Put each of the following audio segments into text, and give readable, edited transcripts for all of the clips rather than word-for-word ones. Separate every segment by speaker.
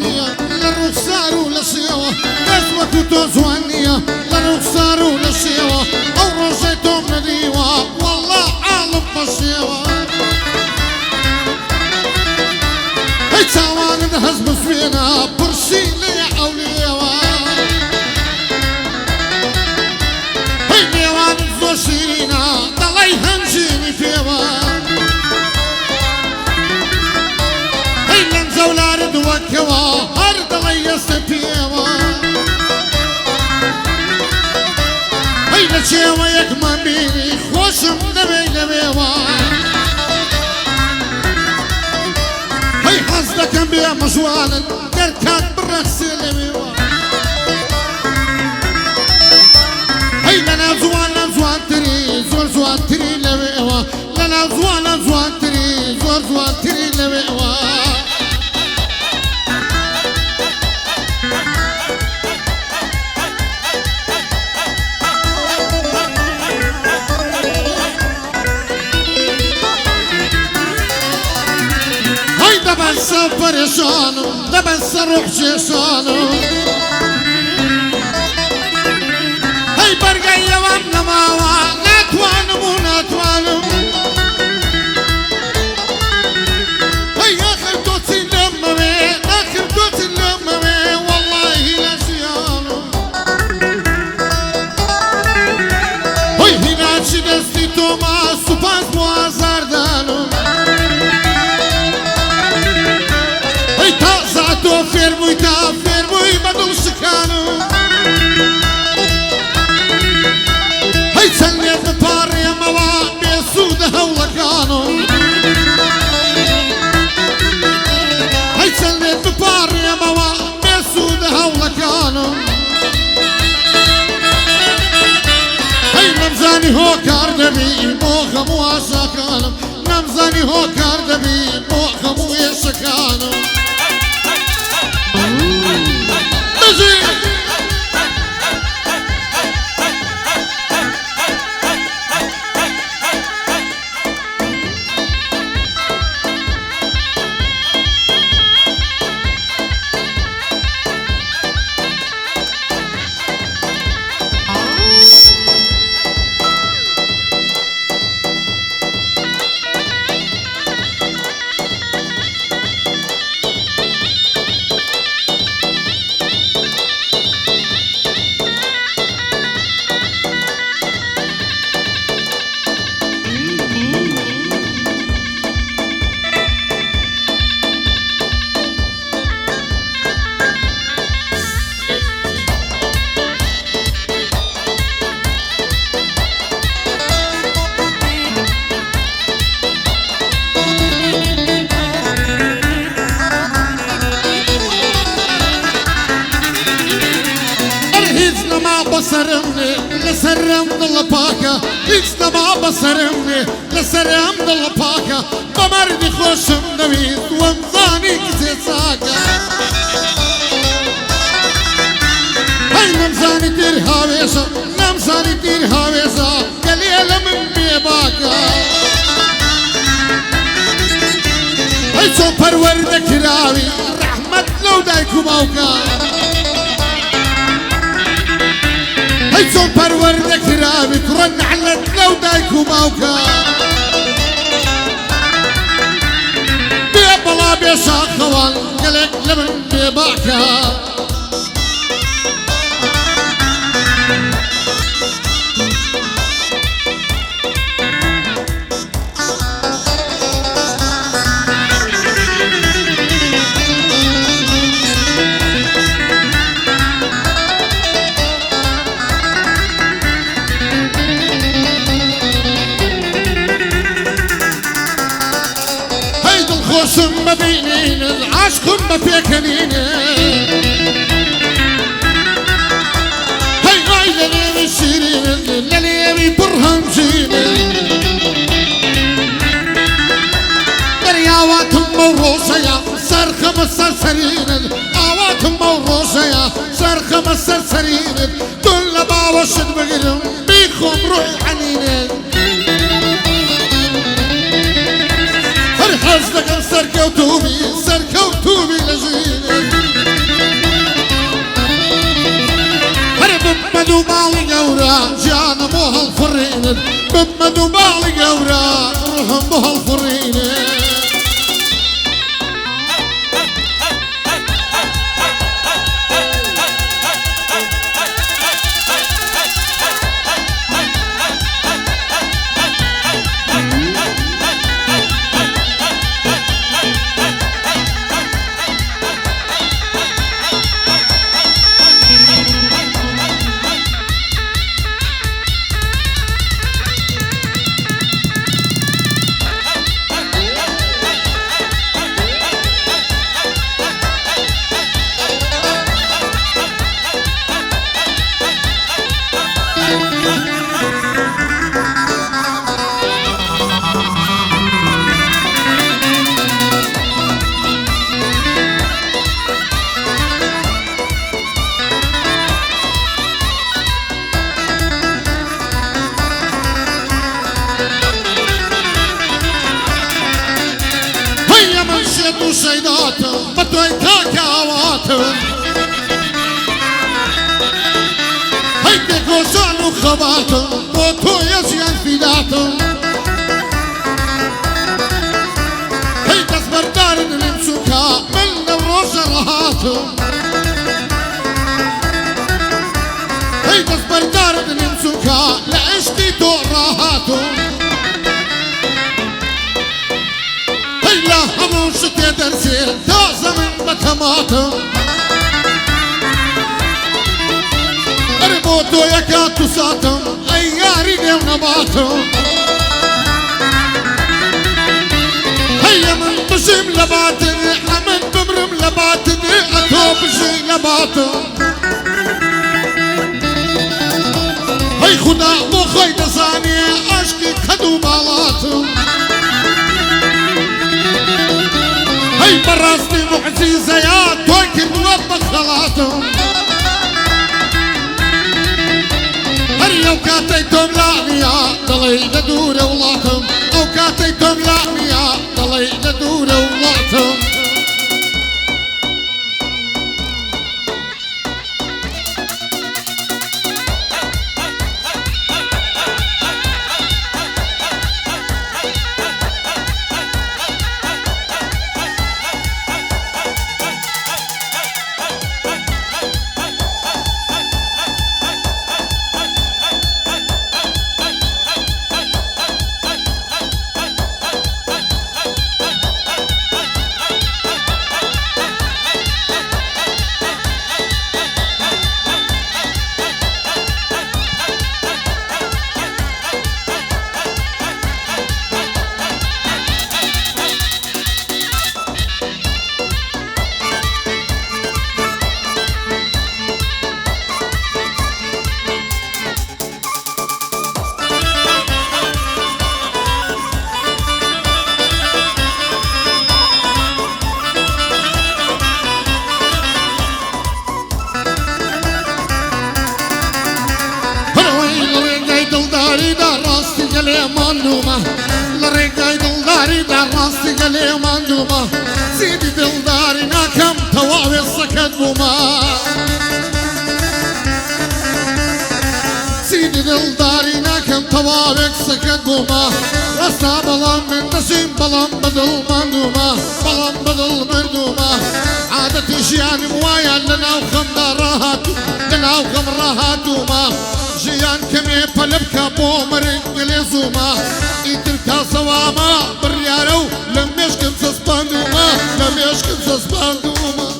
Speaker 1: جوانية للرخصار وللشيوة نسوة توزوانية للرخصار وللشيوة أو رجيتهم نديوة والله عالم بالشيوة هي تاوان نهز بسوينا برشي لي أوليوة هي نيوان زوشينا ضلي هنجيني فيوة هي لنزولا ردوكوا هرد لي يستفيوة هي لشيوة يكمن بيني خوشم نبي نبيوة هي حزدك بيا مجوالا دركات برقص لبيوة هي لنا زوان تري زوان تري لبيوة لنا زوان تري زوان تري لبيوة دبن سفر شانو دبن سروح جيشانو هاي برقية وانماوا ناتوانو ناتوانو هاي اخر دوتي لممي اخر دوتي لممي والله نسيانو هاي هنا شدستي توما سوباس موازار دانو فيرموي تا فيرموي بدل سكانو هاي تسلي بباري موا بيسود هولا كانو هاي تسلي بباري موا بيسود هولا كانو هاي نمزاني هو كاردبي موخ مواسا كانو نمزاني هو كاردبي موخ مويسا كانو بصرمني لسرم ضل باكا إجتا ما بصرمني لسرم ضل باكا بمردي خوشم نبيت ومزاني كتير ساكا هاي نمزاني تير هاويسا نمزاني تير هاويسا قليلة من بيباكا هاي سوبر ورد كراوي رحمة لو دايكو موكا هاي سوبر ورد كرامي ترن على لو دايكو موكا بيبلا بيشاق خوان قلق لمن بيباكا خوشم ببینین عشقم بپیکنین هی غایلنی شیرین للیمی برهم جینین دریاواتم موروشیا سرخم سرسرین آواتم موروشیا سرخم سرسرین دل باوشد بگیرم بیخم روح عنینین حزنك سركوتوبي لجيني قورا جانا بو هالفرين بمدو بالي قورا روحهم بو هالفرين سيداتهم بدو يتاكاواتهم هيدي قوسان وخباتهم موتو يزيان فيداتهم هيدا زبردار نمسوكا من الروز رهاتهم هيدا زبردار نمسوكا لعشتي دور راهاتهم لا هموش تدرسي تازة من بتماتم اربوتو يكاتو ساتم اياري ديو نباتم هيا من بجيم لباتن حمن بمرم لباتن اتو بجي لباتم هي خدا مو خيد زاني عشقي كدو بالاتم هي براستي معزيزة يا تويك نوضب خلاتهم هري او كاتيتم لانيا ضلي ندور اولاتهم او كاتيتم لانيا ضلي ندور اولاتهم لريقاي دلداري دا راستي قلي مندومة سيدي دلداري ناكم تواوي السكت بوما سيدي دلداري ناكم تواوي السكت بوما رسا بلان من نسيم بلان بدل مندومة بلان بدل مندومة عادتي جيان موايا لنا وخم داراهات لنا وخم راهاتوما جيان كمي بلبكا بومرين قليزوما إنتركا سواما بريارو لم يشكن سسباندوما لم يشكن سسباندوما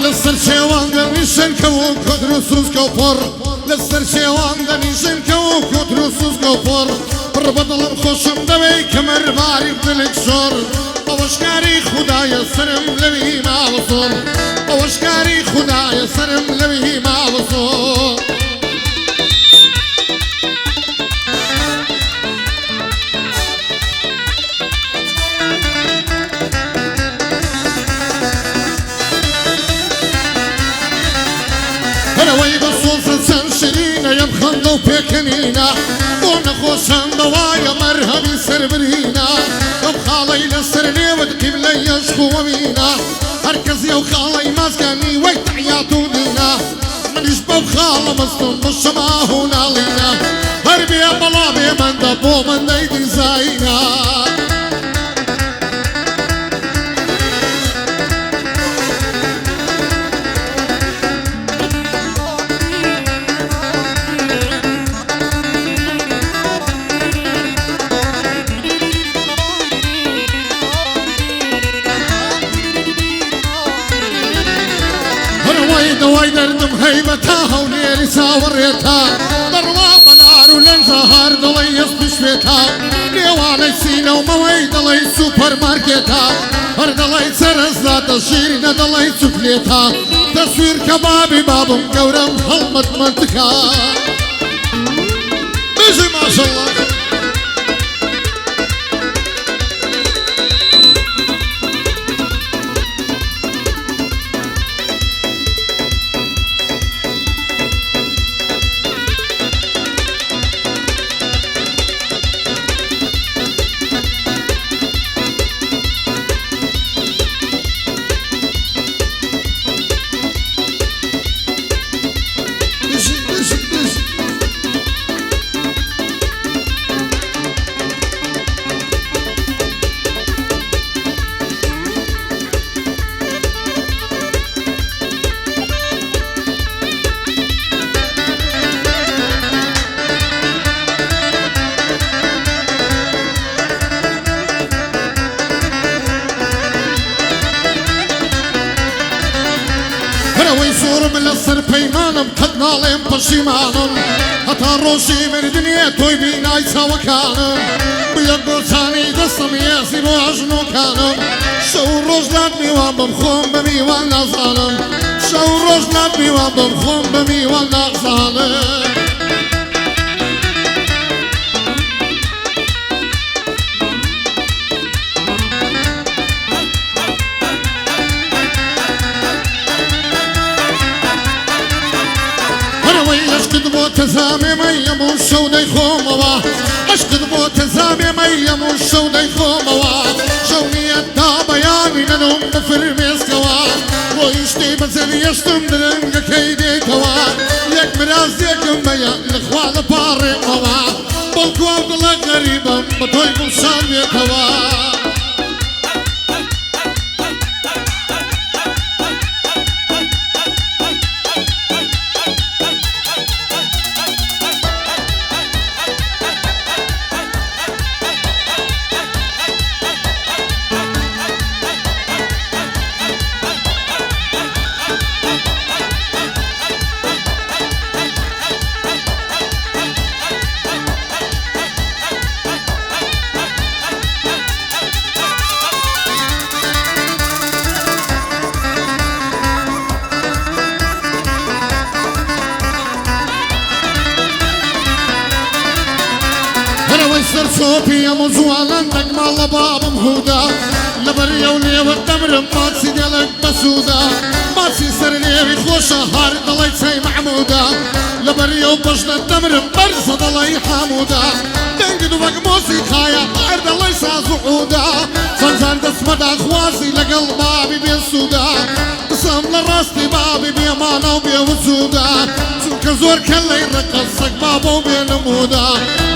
Speaker 1: لسر شوان دنيشن كو كدروسوس كوفر لسر شوان دنيشن كو كدروسوس كوفر ربطلم خوشم دوي كمر باري بدلك شور اوشكاري خدايا سرم لبي ما وصول اوشكاري خدايا سرم لبي ما وصول أنا ويد الصوص سنشرينا يا مخندو بيكنينا ونخوشان دوايا مرهبي سربرينا يا مخالي لسرني ودكيب لي يشخو ومينا هركز يا وخالي ماسكاني ويتعياتو دينا منيش بوخالة مصطن بالشماهونا لينا هربي يا بلابي من دبو من ديدي زاينا وايد اردم هيبتها وليلي ساوريتها ضربة بنار ولنزهار دلي يصبشفيتها ليوالي سينا ومويد دلي سوبر ماركتها هردلي سرزات الشيرين دلي سفليتها تصوير كبابي بابم قورم حلمت منطقة بيجي ما شاء الله ويصور من السر بيمانم قد نالم بشيمانم هتا روشي من دنيا توي بينا يساوى كانم بيقول ثاني دستم ياسي بوعجنو كانم شو روجلات ميوان بمخوم بميوان نازانم شو روجلات ميوان بمخوم بميوان نازانم اشقد بو تزامي مي موش ودي خوموا اشقد بو تزامي مي موش ودي خوموا شوني الدابا يعني ننوم بفرميس كوا ويشتي بزر يشتم درنق كيدي كوا يك مراز يك ميا الاخوان باري موا بلقوا عبدالله غريبا بطوي بمشان كوا صوبي يا مزوالا نقمال باب مهودا لبريا ولي والتمر ماسي ديالك بسودا ماسي سرني بخوشة هارد الله يسي محمودا لبريا وبجنا التمر برزة الله حمودا دنقدو بق موسيقايا هارد الله يسا زعودا صنزان دسمدا خواسي لقل بابي بيسودا قسم لراستي بابي بيمانا وبيوسودا كزور كلا يرقصك بابا وبينمودا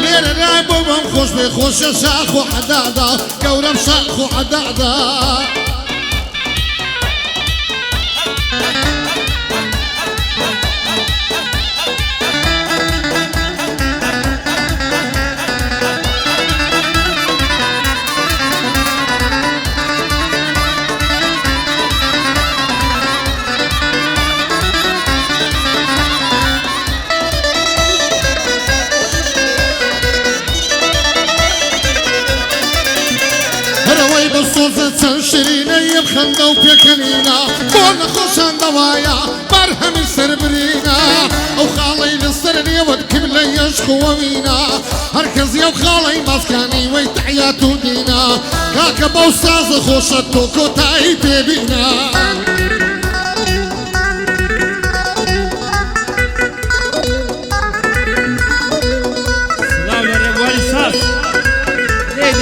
Speaker 1: ليلة رايبو بمخوش بيخوش شاخ وحدادا قورم شاخ وحدادا صوزة سنشرينا يبخندو بيكنينا بونا خوشان دوايا برهمي سربرينا او خالي للسرني ودكب لي يشخو ومينا هركز يا وخالي ماسكاني ويتعياتو دينا كاكا بوستاز خوشتو كوتاي بيبينا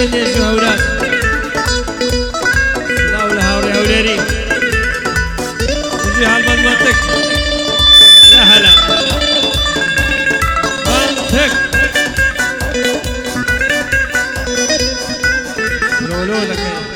Speaker 2: بيت يا أولاد لا ولا هاوري هوليري تجي هالمنطق يا هلا منطق لولو لك